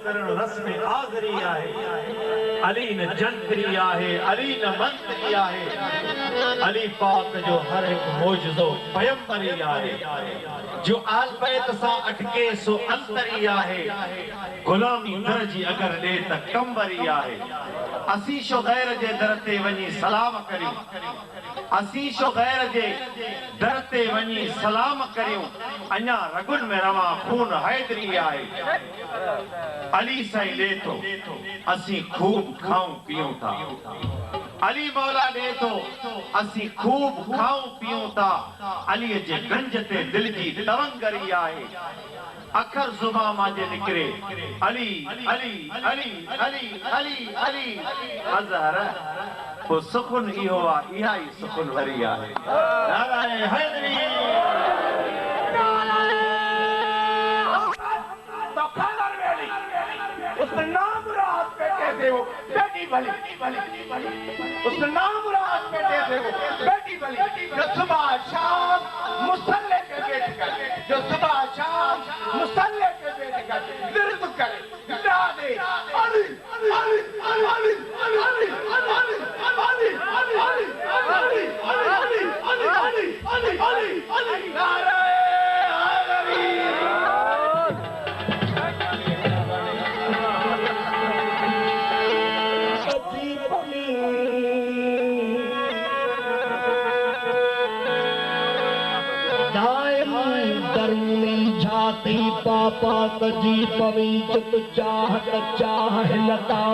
करण रस्म आज़री आहे। अली न जंतरी आहे, अली न मंतरी आहे, अली पाक जो हर एक मोजज़ो पैगंबरी आहे। जो आल बैत सां अटके सो अंतरी आहे, गुलामी दर्जी अगर दे त कंबरी आहे। असी शो गैर जे दर ते वञी सलाम करियूं, असी शो गैर जे दर ते वञी सलाम करियूं, अञा रगुन में रवा खून हैदरी आहे। अली साईं ॾे थो असी खूब खाऊं पियूं था, अली मौला ॾे थो असी खूब खाऊं पियूं था। अली जे गंज ते दिल जी तवंगरी आहे, अखर ज़ुबां मांजे निकिरे अली अली अली अली अली अली। अज़हर पोइ सुकुन इहो आहे, इहा ई सुकुन वरी आहे। नाराए हैदरी उस नाम रात पे कहते हो बेटी भली, उस नाम रात पे कहते हो बेटी भली। जो सुबह शाम मुसल्ले पे बैठ कर, जो सुबह शाम मुसल्ले पे बैठ कर विर्द करे, नादे अली अली अली अली अली अली अली अली अली अली अली अली अली। नाराए हैदरी पापा कजी पवी चुत चाहत चाह लता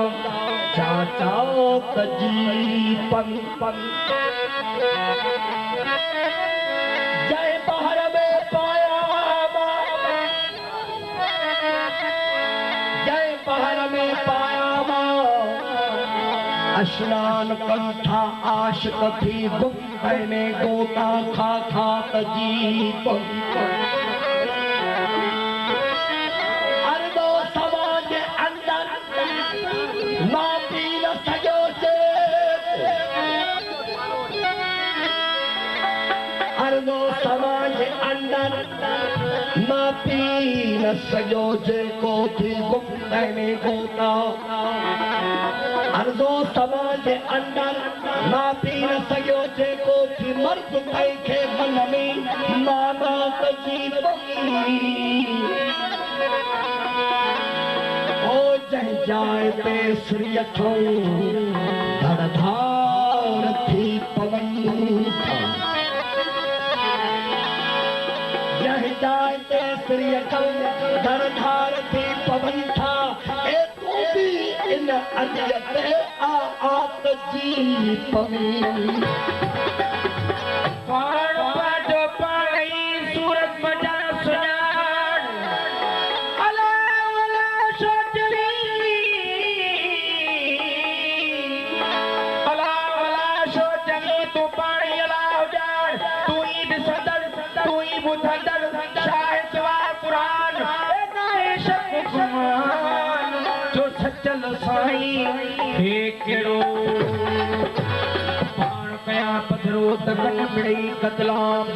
चाचा कजी पन पन। जय बहर में पाया, जय बहर में पाया स्नान कंठा आशिक थी बुक कहने गोता खा खा कजी पन। समाज अंदर मां पी न सजो जेको थी गुप्त में गोता। अर्ज़ो समाज अंदर मां पी न सजो जेको थी मर्द कई खे मन में माना कजी पई। ओ जंहिं जाइ ते श्री थो धड़धार थी पवनि था, जाते श्री धरधार थी पवन था। ए तू भी इन अदियत आत जी पवी। पाण पाटो पाई सूरत बजा सुजान अला अला सोचली, अला अला सोचली तू पाणी अला जान। तू ईद सदर तू ई बुधर जो सचल साईं हे केड़ो पाण कया पधरो तकन मिड़ई कतलाम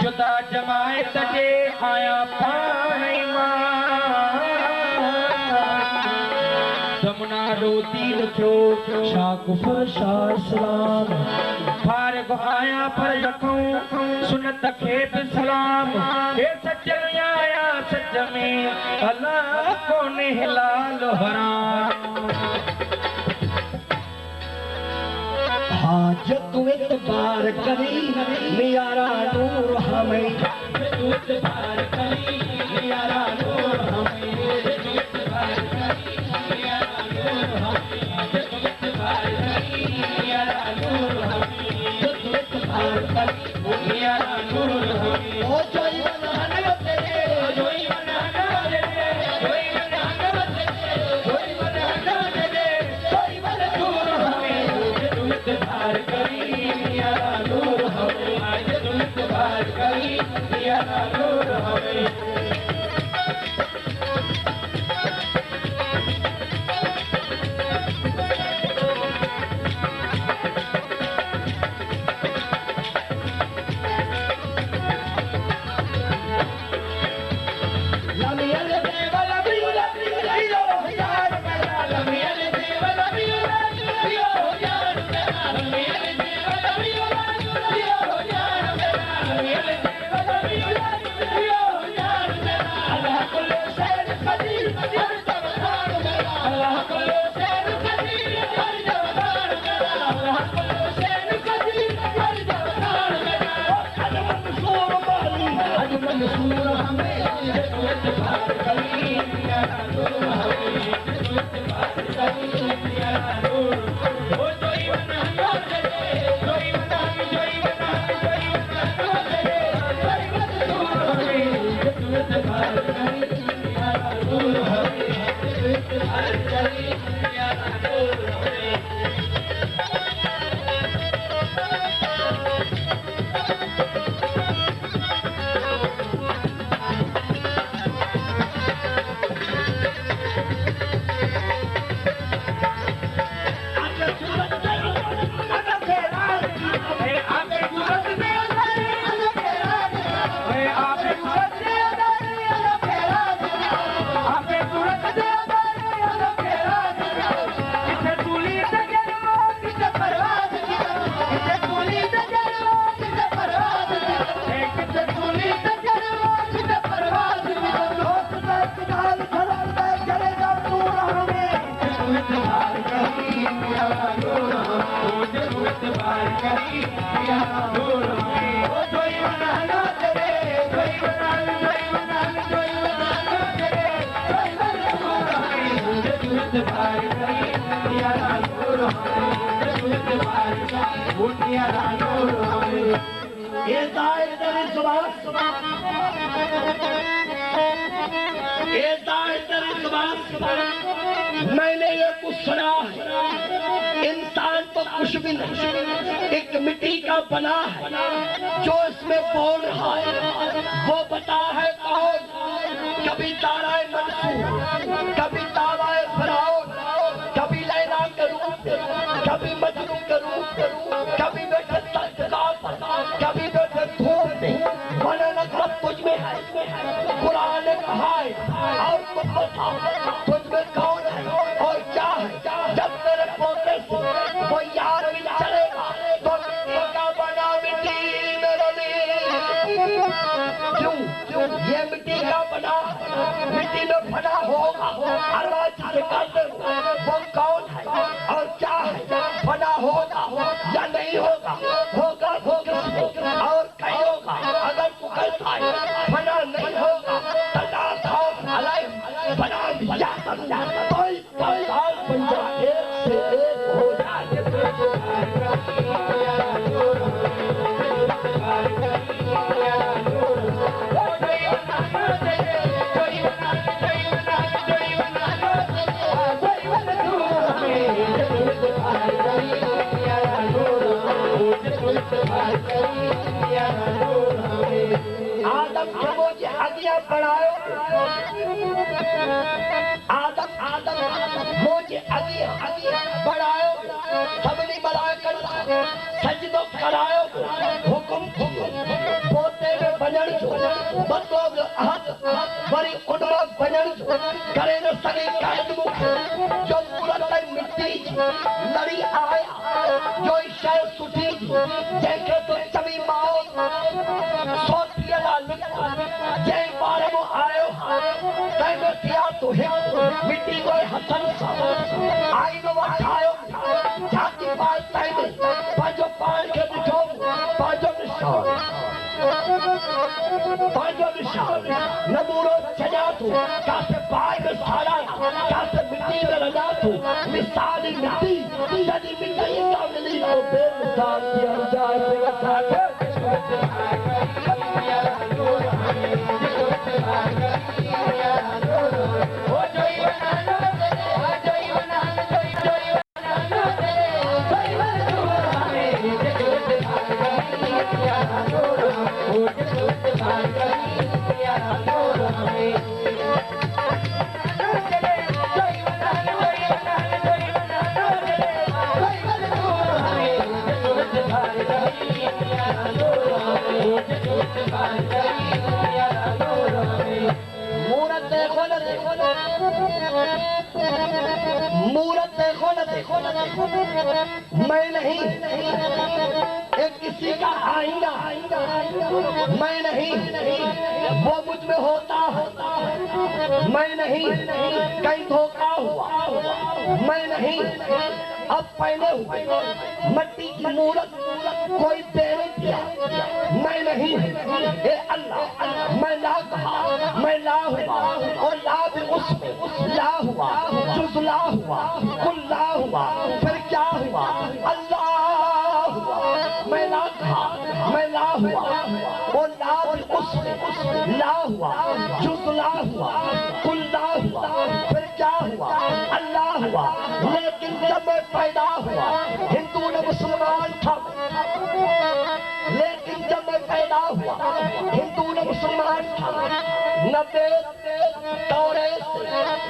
जुदा जमायत जे आया पाणी दमुना रोती थियो शा कुफर शा इस्लाम। फारग आया पर रखूं सुनत खे बि सलाम। हे सचल आया सच में अल्लाह कोने हिलाल हराम। हाजत इतबार करी नियारा नूर हमें, इतबार करी नियारा नूर हमें, इतबार करी नियारा नूर हमें, इतबार करी नियारा नूर हमें, इतबार करी नियारा नूर हमें। ओ जोई बनाने तेरे, जोई बनाने तेरे, जोई बनाने तेरे, जोई बनाने तेरे, जोई बना नूर हमें। इतबार करी नियारा नूर हमें, इतबार करी नियारा नूर हमें। मैंने ये कुछ सुना है, इंसान तो कुछ भी नहीं, एक मिट्टी का बना है। जो इसमें बोल रहा है वो बता है कौन? कभी ताराए मंसूर, कभी ताराए फराउन, कभी लैला का रूप, कभी मजनू का रूप, कभी बैठे तख्तगाह पर, कभी बैठे धूप में। मना सब तुझ में है, कुरान ने कहा है। और तुम बताओ तुझ में कौन है और क्या है? जब तेरे पोते से वो यार भी चलेगा तो मिट्टी का बना मिट्टी मेरे लिए। क्यों ये मिट्टी का बना, मिट्टी में बना होगा। आवाज से कहते वो कौन है और क्या है? बना होगा या नहीं होगा? होगा और कहीं होगा। अगर तू कहता है बना नहीं होगा बना दिया कोई पंचाल बन जाए से एक हो जाए। आदम को मुझे हदिया पढ़ाओ, आदम मुझे हदिया बढ़ाओ, सबनी बनाए कर सजदो करायो, हुकुम पोते में बनण जो बतौर अहद बड़ी उन्मा बनण जो करे न सके कायद जो पूरा मिट्टी लड़ी आया जो शय सुठी जंहिंखे तो चवी माओ सोचिया जंहिं बारे में आयो तंहिंमें थिया तो मिट्टी को हथन सां आईनो वठायो जाती बात तंहिं पंहिंजो पाण खे ॾिठो पंहिंजो निशान नमूनो छॾिया तूं काथे बाहि में साराया काथे मिट्टी में रञा तूं मिसाल ई मिट्टी जॾहिं मिट्टी सां मिली तो बेमिसाल थी जाए मूरत देखो न मैं नहीं एक किसी का आईना मैं नहीं, वो मुझ में होता है मैं नहीं, कहीं धोखा हुआ मैं नहीं, अब पहले हुए मट्टी की मूरत कोई तेरे किया मैं नहीं, ए अल्लाह मैं ला कहा मैं ला हुआ और ला भी उसमें ला हुआ जुजला हुआ कुल ला हुआ फिर क्या हुआ अल्लाह हुआ, मैं ला कहा मैं ला हुआ और ला भी उसमें ला हुआ जुजला हुआ कुल ला हुआ फिर क्या हुआ अल्लाह हुआ। लेकिन जब मैं पैदा हुआ हिंदू ने मुसलमान था, लेकिन जब मैं पैदा हुआ हिंदू ने मुसलमान था, न वेद तौरे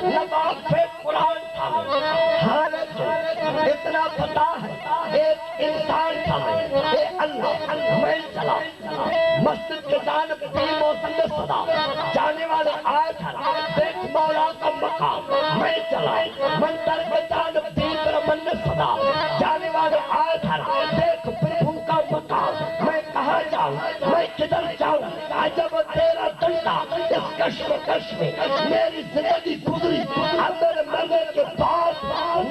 न बाफे कुरान था, हालांकि इतना पता है एक इंसान था मैं, अल्लाह मैं चला मस्जिद के जानब भी मौसम में सदा जाने वाले आया था, देख मौला का मकाम मैं चला मंदिर के जानब भी मन में सदा जाने वाले आया था, देख प्रभु का मकाम मैं कहाँ जाऊँ मैं किधर जाऊँ, जब तेरा डंडा इस कश्मकश में मेरी जिंदगी गुजरी, अब मेरे मरने के बाद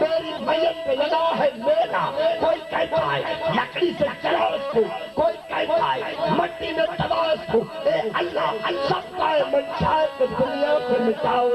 मेरी मैयत पे लगा है मेला, कोई कहता है लकड़ी से चला उसको, कोई कहता है मट्टी में दबा उसको, अल्लाह सबका मंशा को दुनिया को मिटाओ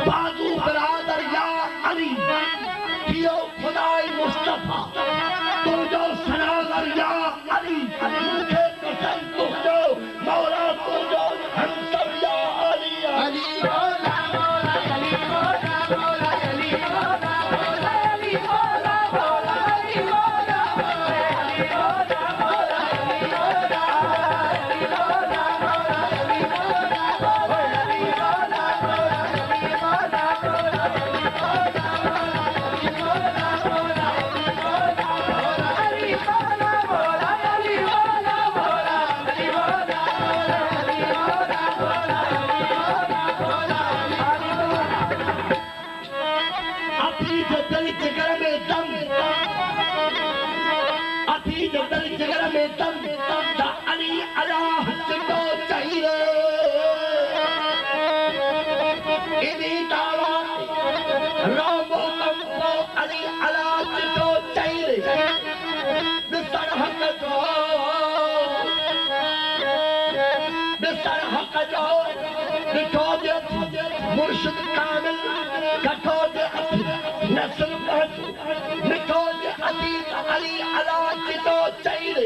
बाजू बरादर या अली जियो खुदाई मुस्तफा तू जो सनागर या अली के कसम तू जो मौला तू जो हम सब या अली अली मौला मौला अली मौला मौला अली मौला मौला अली मौला मौला अली मौला अली मौला मौला अली मौला अली मौला मौला अली मुर्शिद कामिल कठोर नस्ल निठोर अतीत अली अला चितो चाहिए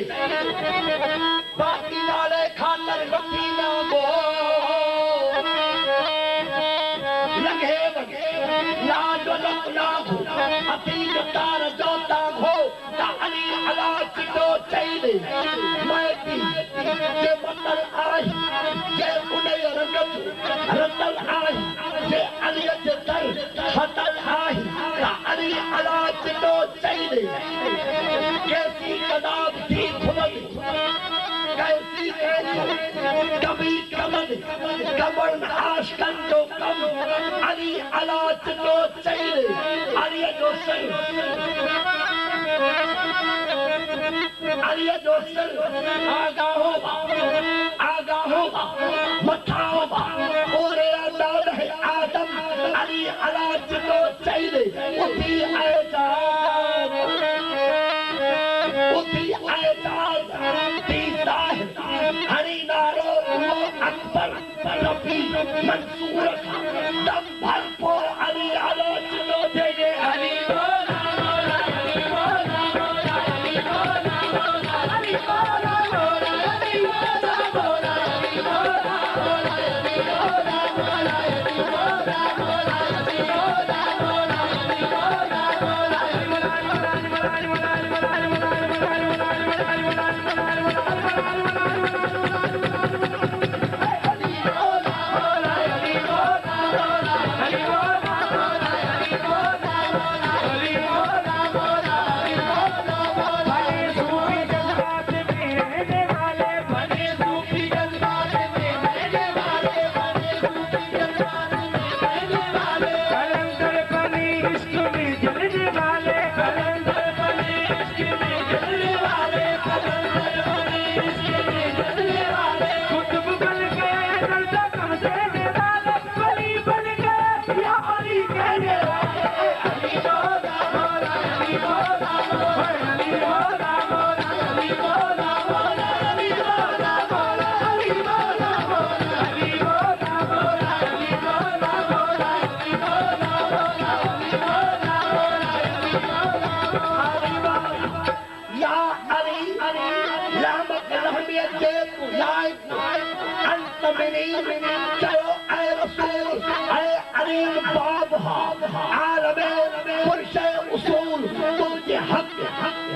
बाकी नाले खातर रखी ना गो लगे लाज ना हो अतीत तार जोता हो अली अला चितो चाहिए मैं के बदल आई के उन्हें रतल आई के अली के दर हतल आई अली अला चितो चाहिए कैसी कदाब थी खुमद कैसी कभी कमद कमर आशकन जो कम अली अला चितो चाहिए अली जो अलिया दोस्तन आगा होगा मथा होगा और औलाद है आदम अली अला चितो चाहिए उठी आयदाद तीसरा है हरी नारो वो अकबर रफी मंसूर दम भरपूर अली अला चितो चाहिए अली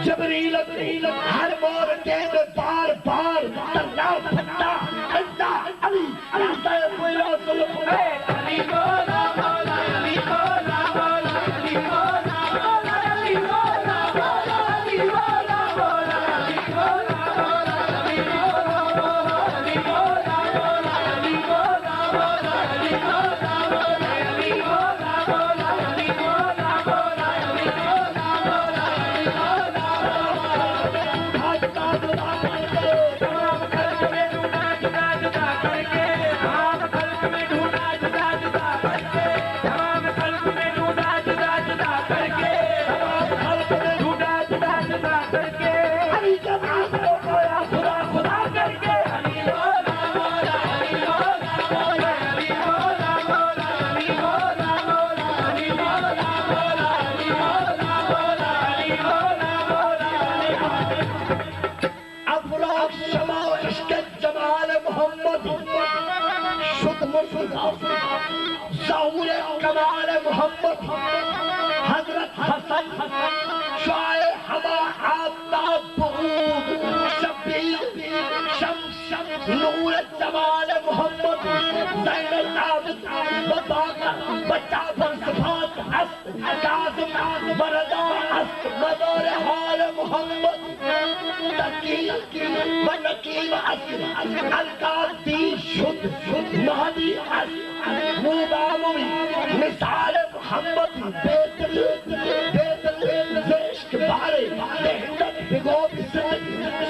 जबरील हर मोर के बार बार तन्ना फट्टा अंदा अली अंदा कोयला सुल्फ अली बोला बोला अली बोला बोला अली बोला बोला अली बोला बोला अली बोला बोला अली बोला बोला अली बोला बोला अली बोला बोला अली बोला बोला अली बोला बोला अली बोला बोला अली बोला बोला अली बोला बोला अली बोला कमाल मोहम्मद हजरत हसन शाये हवा आफ्ताब बरूद शबीर शम्स नूर जमाल मोहम्मद ज़ैनुल आबिद वबाकर बच्चा फलसफात अस्त काज़िम बरदा अस्त मदर हाल मोहम्मद तकी व नकीब अस्त अलकादी शुद्ध महदी अस्त मुबामुई मिसाल मोहम्मद बेदल इश्क बारे बेहद बिगो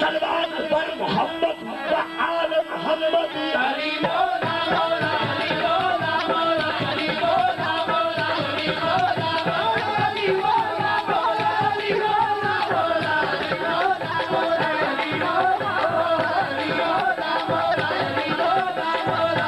सलवान पर मोहम्मद व आल मोहम्मद अली बोला बोला अली बोला बोला अली बोला बोला अली बोला बोला अली बोला बोला अली बोला बोला अली बोला बोला अली बोला बोला अली बोला बोला अली बोला बोला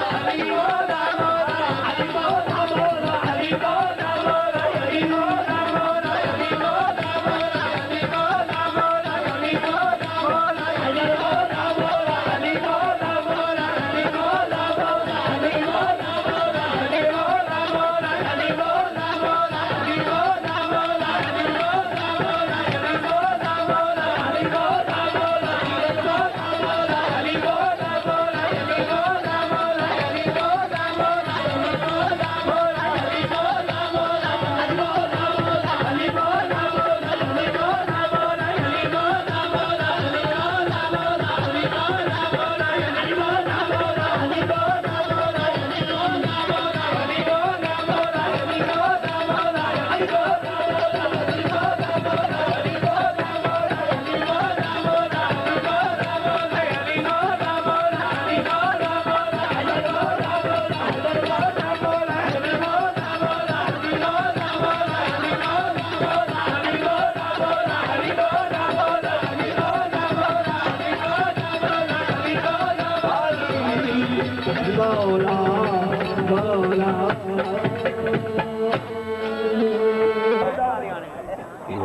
मौला मौला